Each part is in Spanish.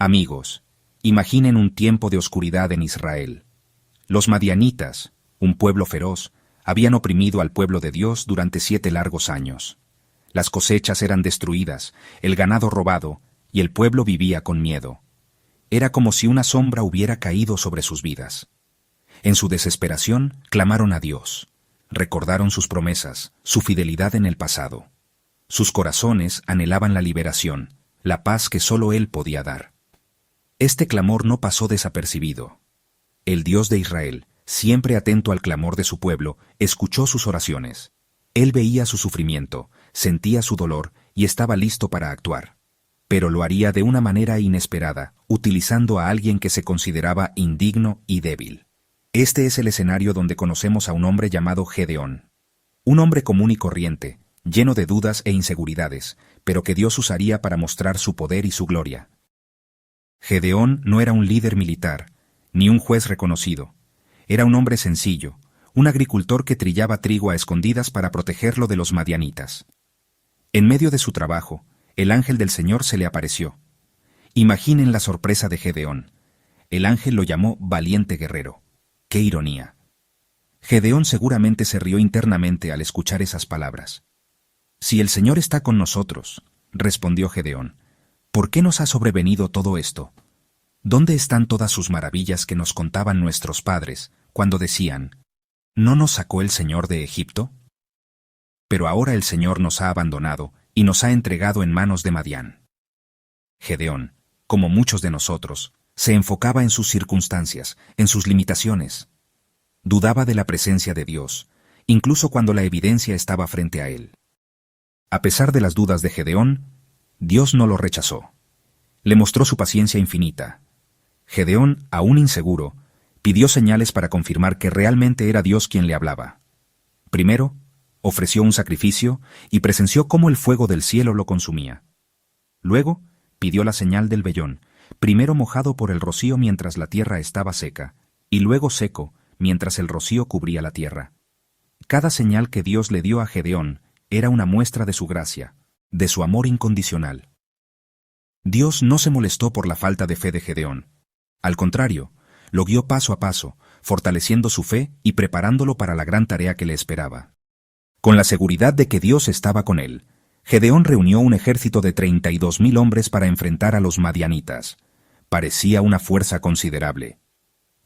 Amigos, imaginen un tiempo de oscuridad en Israel. Los madianitas, un pueblo feroz, habían oprimido al pueblo de Dios durante 7 largos años. Las cosechas eran destruidas, el ganado robado, y el pueblo vivía con miedo. Era como si una sombra hubiera caído sobre sus vidas. En su desesperación, clamaron a Dios. Recordaron sus promesas, su fidelidad en el pasado. Sus corazones anhelaban la liberación, la paz que solo Él podía dar. Este clamor no pasó desapercibido. El Dios de Israel, siempre atento al clamor de su pueblo, escuchó sus oraciones. Él veía su sufrimiento, sentía su dolor y estaba listo para actuar. Pero lo haría de una manera inesperada, utilizando a alguien que se consideraba indigno y débil. Este es el escenario donde conocemos a un hombre llamado Gedeón. Un hombre común y corriente, lleno de dudas e inseguridades, pero que Dios usaría para mostrar su poder y su gloria. Gedeón no era un líder militar, ni un juez reconocido. Era un hombre sencillo, un agricultor que trillaba trigo a escondidas para protegerlo de los madianitas. En medio de su trabajo, el ángel del Señor se le apareció. Imaginen la sorpresa de Gedeón. El ángel lo llamó valiente guerrero. ¡Qué ironía! Gedeón seguramente se rió internamente al escuchar esas palabras. «Si el Señor está con nosotros», respondió Gedeón, «¿por qué nos ha sobrevenido todo esto? ¿Dónde están todas sus maravillas que nos contaban nuestros padres cuando decían, ¿no nos sacó el Señor de Egipto? Pero ahora el Señor nos ha abandonado y nos ha entregado en manos de Madián». Gedeón, como muchos de nosotros, se enfocaba en sus circunstancias, en sus limitaciones. Dudaba de la presencia de Dios, incluso cuando la evidencia estaba frente a él. A pesar de las dudas de Gedeón, Dios no lo rechazó. Le mostró su paciencia infinita. Gedeón, aún inseguro, pidió señales para confirmar que realmente era Dios quien le hablaba. Primero, ofreció un sacrificio y presenció cómo el fuego del cielo lo consumía. Luego, pidió la señal del vellón, primero mojado por el rocío mientras la tierra estaba seca, y luego seco mientras el rocío cubría la tierra. Cada señal que Dios le dio a Gedeón era una muestra de su gracia, de su amor incondicional. Dios no se molestó por la falta de fe de Gedeón. Al contrario, lo guió paso a paso, fortaleciendo su fe y preparándolo para la gran tarea que le esperaba. Con la seguridad de que Dios estaba con él, Gedeón reunió un ejército de 32.000 hombres para enfrentar a los madianitas. Parecía una fuerza considerable.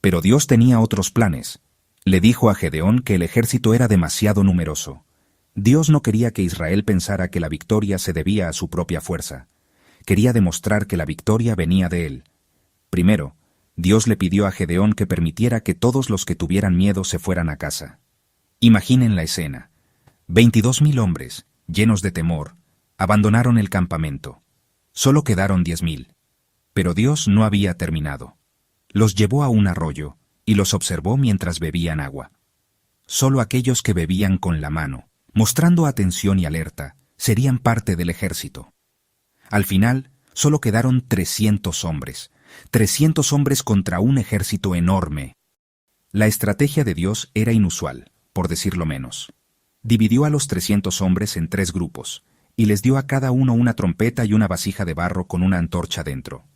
Pero Dios tenía otros planes. Le dijo a Gedeón que el ejército era demasiado numeroso. Dios no quería que Israel pensara que la victoria se debía a su propia fuerza. Quería demostrar que la victoria venía de él. Primero, Dios le pidió a Gedeón que permitiera que todos los que tuvieran miedo se fueran a casa. Imaginen la escena. 22.000 hombres, llenos de temor, abandonaron el campamento. Solo quedaron 10.000. Pero Dios no había terminado. Los llevó a un arroyo y los observó mientras bebían agua. Solo aquellos que bebían con la mano, mostrando atención y alerta, serían parte del ejército. Al final, solo quedaron 300 hombres. 300 hombres contra un ejército enorme. La estrategia de Dios era inusual, por decirlo menos. Dividió a los 300 hombres en 3 grupos, y les dio a cada uno una trompeta y una vasija de barro con una antorcha dentro.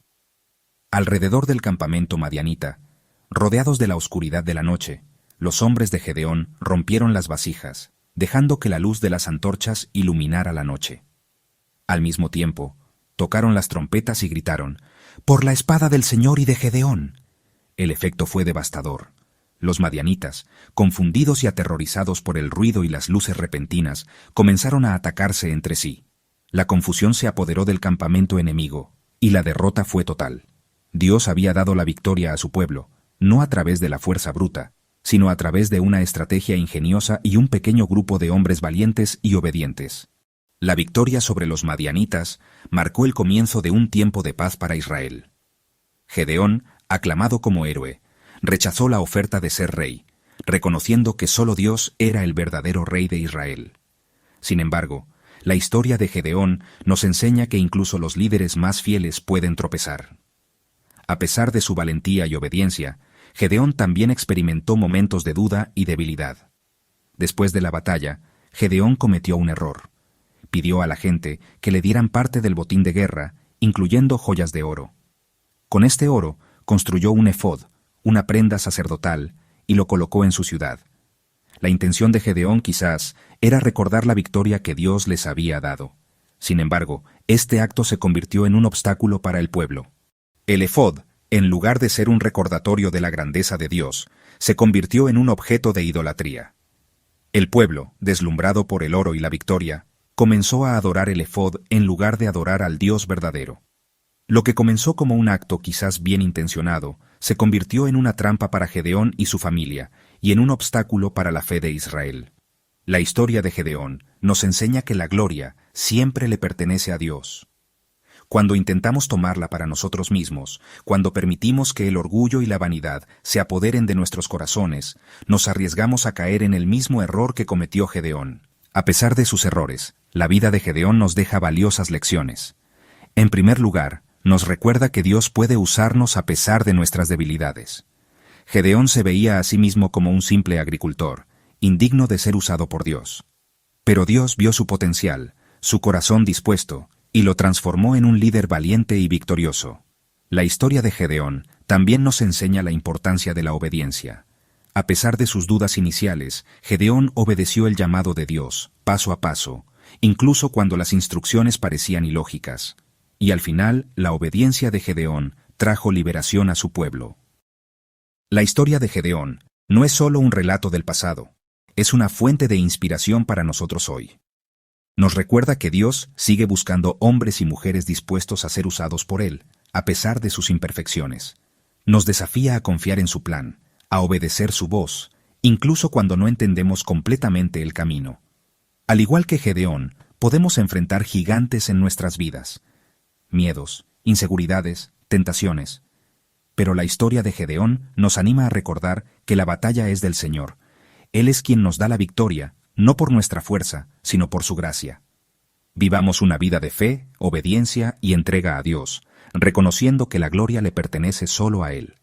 Alrededor del campamento madianita, rodeados de la oscuridad de la noche, los hombres de Gedeón rompieron las vasijas, dejando que la luz de las antorchas iluminara la noche. Al mismo tiempo, tocaron las trompetas y gritaron, «¡Por la espada del Señor y de Gedeón!». El efecto fue devastador. Los madianitas, confundidos y aterrorizados por el ruido y las luces repentinas, comenzaron a atacarse entre sí. La confusión se apoderó del campamento enemigo, y la derrota fue total. Dios había dado la victoria a su pueblo, no a través de la fuerza bruta, sino a través de una estrategia ingeniosa y un pequeño grupo de hombres valientes y obedientes. La victoria sobre los madianitas marcó el comienzo de un tiempo de paz para Israel. Gedeón, aclamado como héroe, rechazó la oferta de ser rey, reconociendo que solo Dios era el verdadero rey de Israel. Sin embargo, la historia de Gedeón nos enseña que incluso los líderes más fieles pueden tropezar. A pesar de su valentía y obediencia, Gedeón también experimentó momentos de duda y debilidad. Después de la batalla, Gedeón cometió un error. Pidió a la gente que le dieran parte del botín de guerra, incluyendo joyas de oro. Con este oro construyó un efod, una prenda sacerdotal, y lo colocó en su ciudad. La intención de Gedeón quizás era recordar la victoria que Dios les había dado. Sin embargo, este acto se convirtió en un obstáculo para el pueblo. El efod, en lugar de ser un recordatorio de la grandeza de Dios, se convirtió en un objeto de idolatría. El pueblo, deslumbrado por el oro y la victoria, comenzó a adorar el efod en lugar de adorar al Dios verdadero. Lo que comenzó como un acto quizás bien intencionado, se convirtió en una trampa para Gedeón y su familia, y en un obstáculo para la fe de Israel. La historia de Gedeón nos enseña que la gloria siempre le pertenece a Dios. Cuando intentamos tomarla para nosotros mismos, cuando permitimos que el orgullo y la vanidad se apoderen de nuestros corazones, nos arriesgamos a caer en el mismo error que cometió Gedeón. A pesar de sus errores, la vida de Gedeón nos deja valiosas lecciones. En primer lugar, nos recuerda que Dios puede usarnos a pesar de nuestras debilidades. Gedeón se veía a sí mismo como un simple agricultor, indigno de ser usado por Dios. Pero Dios vio su potencial, su corazón dispuesto, y lo transformó en un líder valiente y victorioso. La historia de Gedeón también nos enseña la importancia de la obediencia. A pesar de sus dudas iniciales, Gedeón obedeció el llamado de Dios, paso a paso, incluso cuando las instrucciones parecían ilógicas. Y al final, la obediencia de Gedeón trajo liberación a su pueblo. La historia de Gedeón no es solo un relato del pasado, es una fuente de inspiración para nosotros hoy. Nos recuerda que Dios sigue buscando hombres y mujeres dispuestos a ser usados por Él, a pesar de sus imperfecciones. Nos desafía a confiar en su plan, a obedecer su voz, incluso cuando no entendemos completamente el camino. Al igual que Gedeón, podemos enfrentar gigantes en nuestras vidas, miedos, inseguridades, tentaciones. Pero la historia de Gedeón nos anima a recordar que la batalla es del Señor. Él es quien nos da la victoria, no por nuestra fuerza, sino por su gracia. Vivamos una vida de fe, obediencia y entrega a Dios, reconociendo que la gloria le pertenece solo a Él.